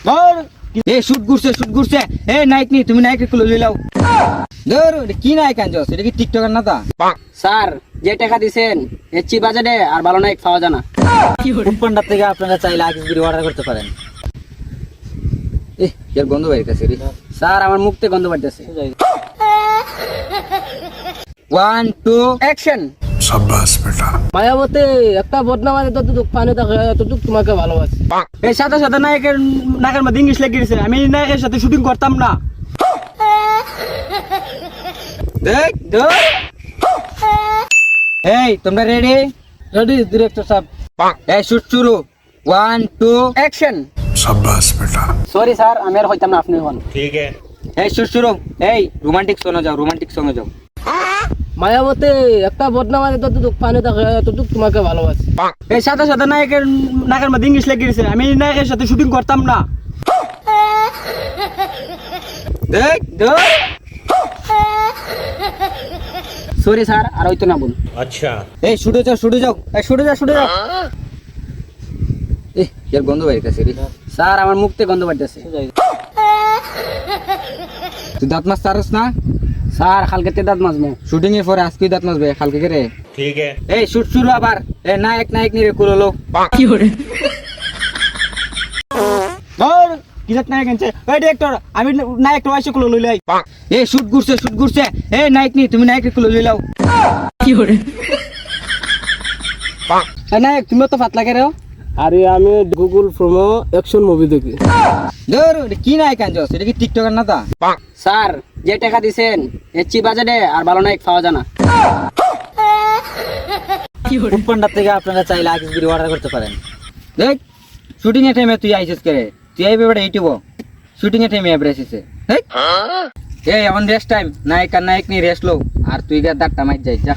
ধর এ শুট ঘুরছে এ নাইক নি তুমি নাইক কুলো লইলাও ধর কি নাইক আনছস এটা কি টিকটকার না তা স্যার যে টাকা দিছেন এর চি বাজেটে আর ভালো নাইক পাওয়া যায় না। ফুডপান্ডার থেকে আপনারা চাইলে আগে বিড়ি অর্ডার করতে পারেন। এর গন্ধ বাইরেছে রে স্যার আমার মুখ থেকে গন্ধ বাড়তেছে। 1 2 অ্যাকশন। शाबाश बेटा। মায়াবতী একটা বদনাম আছে ততটুক পানি থাকে ততটুক তোমাকে ভালোবাসি। এই সাথে সাথে নায়কের নাকের মধ্যে ইংলিশ লেগে গেছে, আমি নায়কের সাথে শুটিং করতাম না। দেখ ধর এই তোমরা রেডি? রেডি ডিরেক্টর সাহেব। এই শুট শুরু 1 2 অ্যাকশন। शाबाश बेटा। সরি স্যার আমি আর হইতাম না, আপনি হন। এই শুট শুরু এই রোমান্টিক সঙ্গে যাও মায়াবতী একটা বদনাম আছে ততটুক পানি থাকে ততটুক তোমাকে ভালোবাসি। এই সাথে সাথে নায়কের নাকের মধ্যে ইংলিশ লেগে গেছে, আমি নায়কের সাথে শুটিং করতাম না। দেখ ধর সরি স্যার আর হইতো না বল। এই শুটে যাও এই শুটে যাও এর গন্ধ বাইরেছে রে স্যার আমার মুখ থেকে গন্ধ বাড়তেছে। তুই দাঁত মাছ তারস না? স্যার কালকে তে দাঁত মাজবো। শুটিং এর পরে আজকে দাঁত মাছবে কালকে করে। ঠিক আছে এই শুট শুরু আবার এ নায়ক নিরে কুলোলো কি করে ধর কিজাত নায়ক আনছে এই ডিরেক্টর আমি নায়ক তো আইসে কুলো লইলাই এই শুট ঘুরছে এই নায়ক নি তুমি নায়ক কুলো লইলাও কি করে নায়ক তুমি তো পাতলা করে আরে আমি গুগল প্রোমো অ্যাকশন মুভি দেখি। ধর কি নায়ক আনছস এটা কি টিকটকার না তা স্যার যে টাকা দিছেন এর চি বাজেটে আর ভালো নাইক পাওয়া যায় না। ফুডপান্ডার থেকে আপনারা চাইলে আগে বিড়ি অর্ডার করতে পারেন। দেখ শুটিং এর টাইমে তুই আইছিস করে তুই আইবে বেটা ইউটিউব শুটিং এর টাইমে এবারে এসেছে এই এখন রেস্ট টাইম নায়ক আর নায়ক নিয়ে রেস্ট লো আর তুই গা দাঁতটা মাইর যাই যা